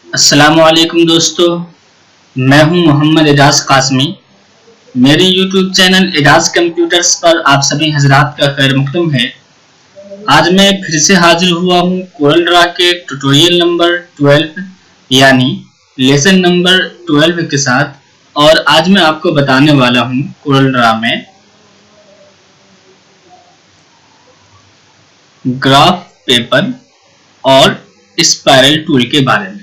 अस्सलामुअलैकुम दोस्तों, मैं हूं मोहम्मद एजाज कासमी। मेरे YouTube चैनल एजाज कंप्यूटर्स पर आप सभी हजरात का खैर मकदम है। आज मैं फिर से हाजिर हुआ हूं कोरल ड्रा के ट्यूटोरियल नंबर 12 यानी लेसन नंबर 12 के साथ। और आज मैं आपको बताने वाला हूं कोरल ड्रा में ग्राफ पेपर और स्पाइरल टूल के बारे में।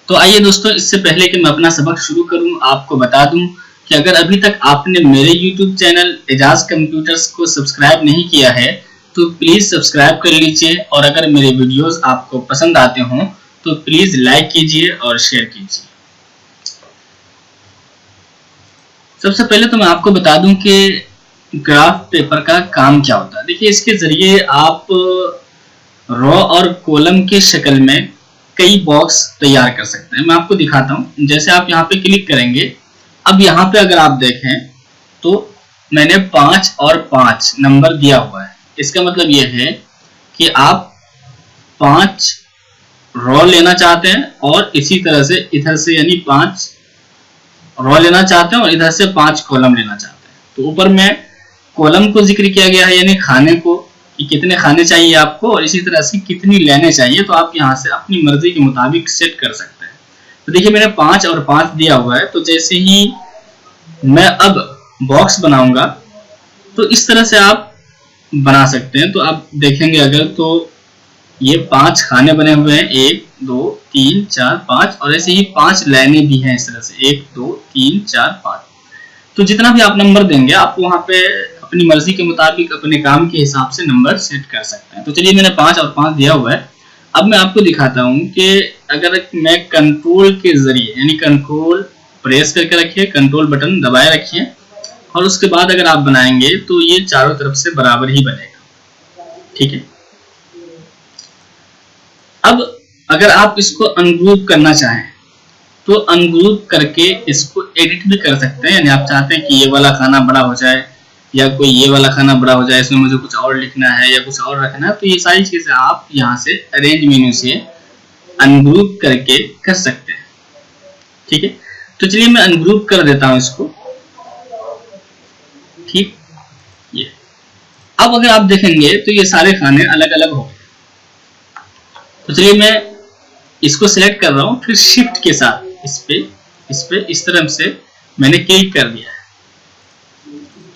तो आइए दोस्तों, इससे पहले कि मैं अपना सबक शुरू करूं, आपको बता दूं कि अगर अभी तक आपने मेरे YouTube चैनल एजाज कंप्यूटर्स को सब्सक्राइब नहीं किया है तो प्लीज सब्सक्राइब कर लीजिए। और अगर मेरे वीडियोस आपको पसंद आते हों तो प्लीज लाइक कीजिए और शेयर कीजिए। सबसे पहले तो मैं आपको बता दूं कि ग्राफ पेपर का काम क्या होता है। देखिए, इसके जरिए आप रो और कॉलम के शक्ल में कई बॉक्स तैयार कर सकते हैं। मैं आपको दिखाता हूं। जैसे आप यहाँ पे क्लिक करेंगे, अब यहाँ पे अगर आप देखें तो मैंने 5 और 5 नंबर दिया हुआ है। इसका मतलब यह है कि आप 5 रो लेना चाहते हैं और इसी तरह से इधर से यानी 5 रो लेना चाहते हैं और इधर से 5 कॉलम लेना चाहते हैं। तो ऊपर में कॉलम को जिक्र किया गया है यानी खाने को, कि कितने खाने चाहिए आपको और इसी तरह से कितनी लेने चाहिए। तो आप यहाँ से अपनी मर्जी के मुताबिक सेट कर सकते हैं। तो देखिए, मैंने 5 और 5 दिया हुआ है। तो जैसे ही मैं अब बॉक्स बनाऊंगा तो इस तरह से आप बना सकते हैं। तो आप देखेंगे अगर तो ये 5 खाने बने हुए हैं, 1 2 3 4 5, और ऐसे ही 5 लाइनें भी हैं इस तरह से 1 2 3 4 5। तो जितना भी आप नंबर देंगे आप वहां पे अपनी मर्जी के मुताबिक अपने काम के हिसाब से नंबर सेट कर सकते हैं। तो चलिए, मैंने 5 और 5 दिया हुआ है। अब मैं आपको दिखाता हूं कि अगर मैं कंट्रोल के जरिए यानी कंट्रोल प्रेस करके रखिए, कंट्रोल बटन दबाए रखिए और उसके बाद अगर आप बनाएंगे तो ये चारों तरफ से बराबर ही बनेगा। ठीक है। अब अगर आप इसको अनग्रुप करना चाहें तो अनग्रुप करके इसको एडिट भी कर सकते हैं। यानी आप चाहते हैं कि ये वाला खाना बड़ा हो जाए या कोई ये वाला खाना बड़ा हो जाए, इसमें मुझे कुछ और लिखना है या कुछ और रखना है, तो ये सारी चीजें आप यहाँ से अरेंज मेन्यू से अनग्रुप करके कर सकते हैं। ठीक है। तो चलिए मैं अनग्रुप कर देता हूं इसको। ठीक, ये अब अगर आप देखेंगे तो ये सारे खाने अलग अलग हो गए। तो चलिए मैं इसको सिलेक्ट कर रहा हूं, फिर शिफ्ट के साथ इस पे इस तरह से मैंने क्लिक कर दिया है।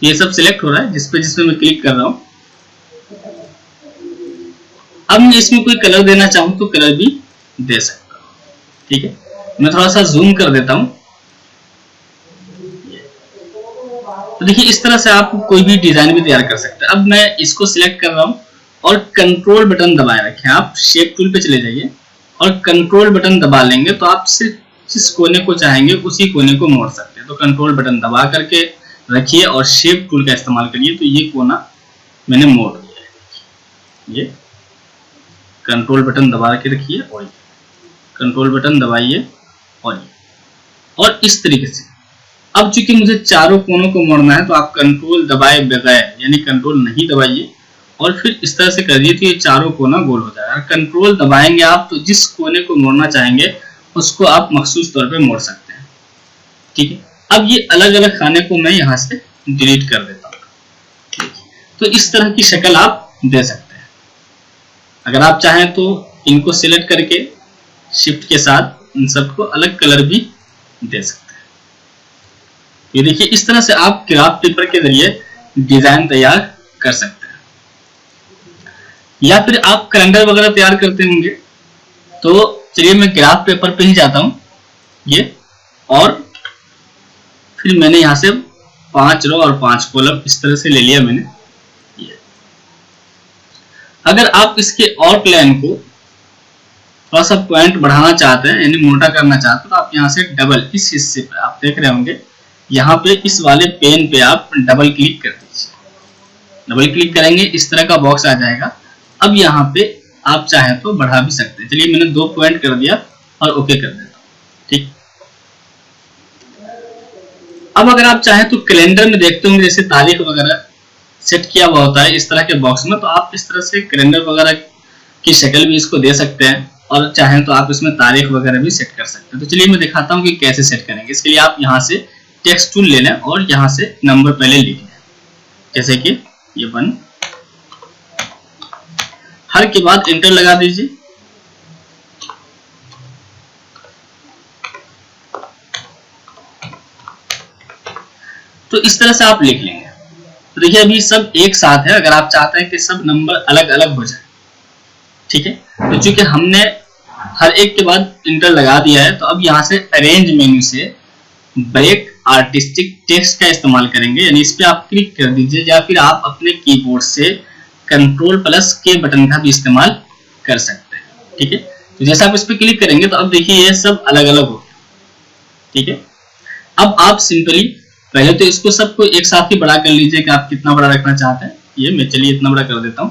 ये सब सिलेक्ट हो रहा है जिसपे मैं क्लिक कर रहा हूं। अब मैं इसमें कोई कलर देना चाहूं तो कलर भी दे सकता हूं। ठीक है। मैं थोड़ा सा जूम कर देता हूं। तो देखिए, इस तरह से आप कोई भी डिजाइन भी तैयार कर सकते हैं। अब मैं इसको सिलेक्ट कर रहा हूं और कंट्रोल बटन दबाए रखें। आप शेप टूल पे चले जाइए और कंट्रोल बटन दबा लेंगे तो आप सिर्फ जिस कोने को चाहेंगे उसी कोने को मोड़ सकते हैं। तो कंट्रोल बटन दबा करके रखिए और शेप टूल का इस्तेमाल करिए। तो ये कोना मैंने मोड़ दिया है। ये कंट्रोल बटन दबा के रखिए और ये कंट्रोल बटन दबाइए और इस तरीके से। अब चूंकि मुझे चारों कोनों को मोड़ना है तो आप कंट्रोल दबाए बगैर यानी कंट्रोल नहीं दबाइए और फिर इस तरह से करिए तो ये चारों कोना गोल हो जाएगा। कंट्रोल दबाएंगे आप तो जिस कोने को मोड़ना चाहेंगे उसको आप मखसूस तौर पे मोड़ सकते हैं। ठीक है। अब ये अलग अलग खाने को मैं यहाँ से डिलीट कर देता हूँ। तो इस तरह की शक्ल आप दे सकते हैं। अगर आप चाहें तो इनको सिलेक्ट करके शिफ्ट के साथ इन सबको अलग कलर भी दे सकते हैं। ये देखिए, इस तरह से आप ग्राफ पेपर के जरिए डिजाइन तैयार कर सकते हैं। या फिर आप कैलेंडर वगैरह तैयार करते होंगे तो चलिए मैं ग्राफ पेपर पे ही जाता हूं। ये और फिर मैंने यहां से 5 रो और 5 कॉलम इस तरह से ले लिया मैंने। ये अगर आप इसके आउटलाइन को थोड़ा सा पॉइंट बढ़ाना चाहते हैं यानी मोटा करना चाहते हैं तो आप यहां से डबल इस हिस्से पे आप देख रहे होंगे, यहाँ पे इस वाले पेन पे आप डबल क्लिक कर दीजिए। डबल क्लिक करेंगे इस तरह का बॉक्स आ जाएगा। अब यहाँ पे आप चाहें तो बढ़ा भी सकते हैं। चलिए मैंने 2 पॉइंट कर दिया और ओके कर देता हूँ। ठीक। अब अगर आप चाहें तो कैलेंडर में देखते होंगे जैसे तारीख वगैरह सेट किया हुआ होता है इस तरह के बॉक्स में, तो आप इस तरह से कैलेंडर वगैरह की शक्ल भी इसको दे सकते हैं। और चाहें तो आप इसमें तारीख वगैरह भी सेट कर सकते हैं। तो चलिए मैं दिखाता हूँ कि कैसे सेट करेंगे। इसके लिए आप यहाँ से टेक्स्ट टूल ले लें और यहाँ से नंबर पहले लिख लें, जैसे कि ये 1, हर के बाद एंटर लगा दीजिए। तो इस तरह से आप लिख लेंगे। तो देखिए अभी सब एक साथ है, अगर आप चाहते हैं कि सब नंबर अलग अलग हो जाए, ठीक है, तो चूंकि हमने हर एक के बाद इंटर लगा दिया है, तो अब यहाँ से अरेंज मेन्यू से ब्रेक आर्टिस्टिक टेक्स्ट का इस्तेमाल करेंगे, यानी इस पे आप क्लिक कर दीजिए, या फिर आप अपने कीबोर्ड से Ctrl+K बटन का भी इस्तेमाल कर सकते हैं, ठीक है। तो जैसे आप इस पे क्लिक करेंगे तो अब देखिए ये सब अलग अलग हो गया, ठीक है। अब आप सिंपली पहले तो इसको सबको एक साथ ही बड़ा कर लीजिए कि आप कितना बड़ा रखना चाहते हैं। ये मैं चलिए इतना बड़ा कर देता हूं।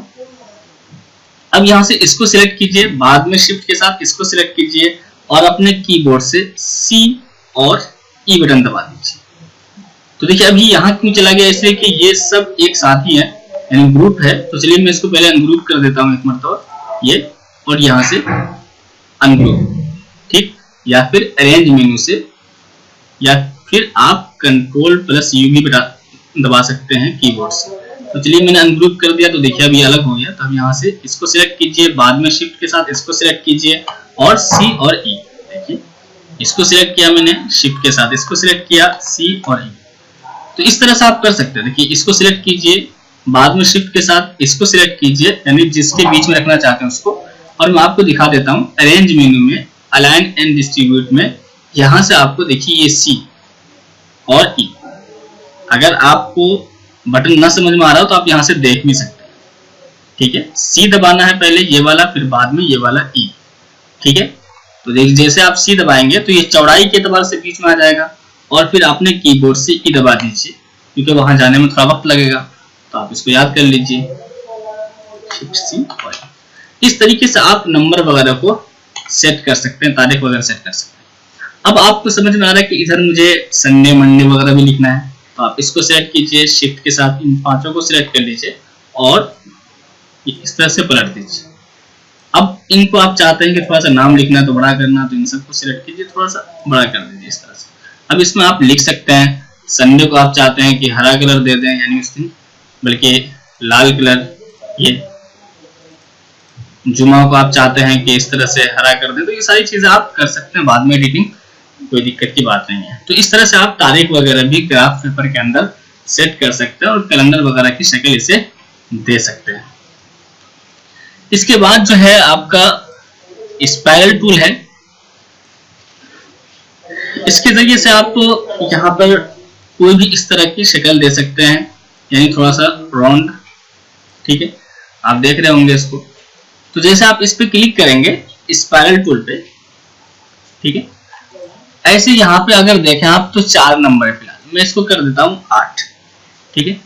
अब यहां से इसको सिलेक्ट कीजिए, बाद में शिफ्ट के साथ इसको सिलेक्ट कीजिए और अपने कीबोर्ड से C और E बटन दबा दीजिए। तो देखिए अभी यहाँ क्यों चला गया, इसलिए कि ये सब एक साथ ही है, यानी ग्रुप है। तो चलिए मैं इसको पहले अनग्रुप कर देता हूँ एक मरतबा, ये, और यहाँ से अनग्रुप, ठीक, या फिर अरेंज मेन्यू से, या फिर आप Ctrl+U भी दबा सकते हैं कीबोर्ड से। तो चलिए मैंने अनग्रुप कर दिया, तो देखिए अभी अलग हो गया। तो अब यहाँ से इसको सिलेक्ट कीजिए, बाद में शिफ्ट के साथ इसको सिलेक्ट कीजिए और C और E, देखिए इसको सिलेक्ट किया मैंने, शिफ्ट के साथ इसको सिलेक्ट किया, C और E। तो इस तरह से आप कर सकते हैं। देखिए इसको सिलेक्ट कीजिए, बाद में शिफ्ट के साथ इसको सिलेक्ट कीजिए, यानी जिसके बीच में रखना चाहते हैं उसको। और मैं आपको दिखा देता हूँ अरेंज मेन्यू में अलाइन एंड डिस्ट्रीब्यूट में, यहाँ से आपको देखिए ये C और E, अगर आपको बटन ना समझ में आ रहा हो तो आप यहाँ से देख भी सकते हैं, ठीक है। C दबाना है पहले ये वाला, फिर बाद में ये वाला E, ठीक है। तो देखिए जैसे आप C दबाएंगे तो ये चौड़ाई के एतबार से बीच में आ जाएगा, और फिर आपने कीबोर्ड से E दबा दीजिए, क्योंकि वहां जाने में थोड़ा वक्त लगेगा, तो आप इसको याद कर लीजिए, शिफ्ट C और E। इस तरीके से आप नंबर वगैरह को सेट कर सकते हैं, तारीख वगैरह सेट कर सकते हैं। अब आपको समझ में आ रहा है कि इधर मुझे संडे मंडे वगैरह भी लिखना है, तो आप इसको सेलेक्ट कीजिए, शिफ्ट के साथ इन पांचों को सिलेक्ट कर लीजिए और इस तरह से पलट दीजिए। अब इनको आप चाहते हैं कि थोड़ा सा नाम लिखना है तो बड़ा करना, तो इन सबको सिलेक्ट कीजिए, थोड़ा सा बड़ा कर दीजिए इस तरह से। अब इसमें आप लिख सकते हैं, संडे को आप चाहते हैं कि हरा कलर दे दें, यानी उस दिन, बल्कि लाल कलर, ये जुमा को आप चाहते हैं कि इस तरह से हरा कर दें, तो ये सारी चीजें आप कर सकते हैं, बाद में एडिटिंग कोई दिक्कत की बात नहीं है। तो इस तरह से आप तारीख वगैरह भी ग्राफ पेपर के अंदर सेट कर सकते हैं और कैलेंडर वगैरह की शक्ल इसे दे सकते हैं। इसके बाद जो है आपका स्पाइरल टूल है, इसके जरिए से आप यहाँ पर कोई भी इस तरह की शक्ल दे सकते हैं, यानी थोड़ा सा राउंड, ठीक है, आप देख रहे होंगे इसको। तो जैसे आप इस पे क्लिक करेंगे स्पाइरल टूल पे, ठीक है, ऐसे यहाँ पे अगर देखें आप तो 4 नंबर है फिलहाल, मैं इसको कर देता हूँ 8, ठीक है।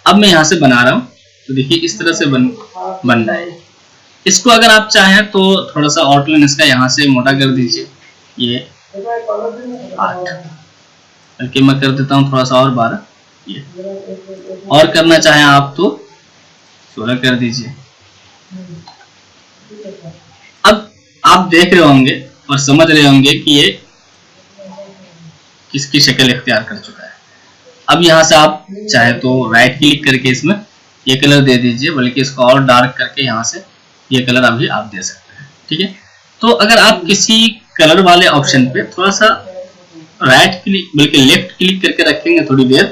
अब मैं यहाँ से बना रहा हूँ, तो देखिए इस तरह से बन रहा है। इसको अगर आप चाहें तो थोड़ा सा आउटलाइन इसका यहाँ से मोटा कर दीजिए, ये 8, बल्कि मैं कर देता हूँ थोड़ा सा और 12, ये, और करना चाहें आप तो 16 कर दीजिए। अब आप देख रहे होंगे और समझ रहे होंगे कि ये किसकी शक्ल इख्तियार कर चुका है। अब यहाँ से आप चाहे तो राइट क्लिक करके इसमें ये कलर दे दीजिए, बल्कि इसको और डार्क करके यहाँ से ये कलर अभी आप दे सकते हैं, ठीक है। तो अगर आप किसी कलर वाले ऑप्शन पे थोड़ा सा राइट क्लिक बल्कि लेफ्ट क्लिक करके रखेंगे थोड़ी देर,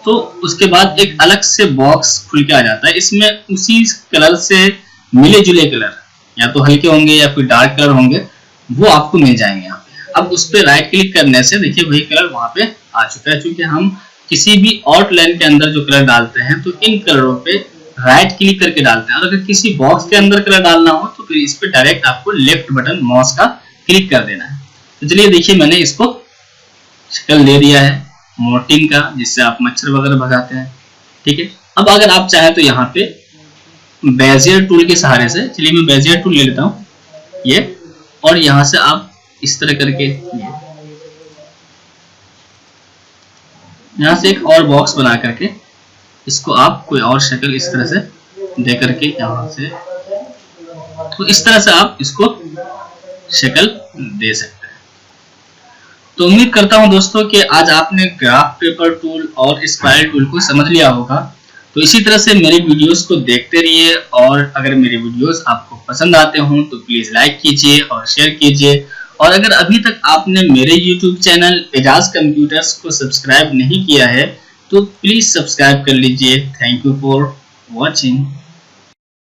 तो उसके बाद एक अलग से बॉक्स खुल के आ जाता है। इसमें उसी कलर से मिले जुले कलर, या तो हल्के होंगे या फिर डार्क कलर होंगे, वो आपको मिल जाएंगे यहाँ पे। अब उस पर राइट क्लिक करने से देखिए वही कलर वहां पे आ चुका है। चूंकि हम किसी भी आउटलाइन के अंदर जो कलर डालते हैं तो इन कलरों पे राइट क्लिक करके डालते हैं, और अगर किसी बॉक्स के अंदर कलर डालना हो तो फिर इस पे डायरेक्ट आपको लेफ्ट बटन माउस का क्लिक कर देना है। तो चलिए देखिए मैंने इसको शक्ल दे दिया है मोर्टिन का, जिससे आप मच्छर वगैरह भगाते हैं, ठीक है। अब अगर आप चाहें तो यहाँ पे बेजियर टूल के सहारे से, चलिए मैं बेजियर टूल ले लेता हूँ ये, और यहाँ से आप इस तरह करके यहाँ से एक और बॉक्स बना करके इसको आप कोई और शक्ल इस तरह से दे करके यहाँ से, तो इस तरह से आप इसको शक्ल दे सकता है। तो उम्मीद करता हूं दोस्तों कि आज आपने ग्राफ पेपर टूल और स्पाइरल टूल को समझ लिया होगा। तो इसी तरह से मेरी वीडियोस को देखते रहिए, और अगर मेरी वीडियोस आपको पसंद आते हों तो प्लीज लाइक कीजिए और शेयर कीजिए। और अगर अभी तक आपने मेरे YouTube चैनल एजाज कंप्यूटर्स को सब्सक्राइब नहीं किया है तो प्लीज सब्सक्राइब कर लीजिए। Thank you for watching.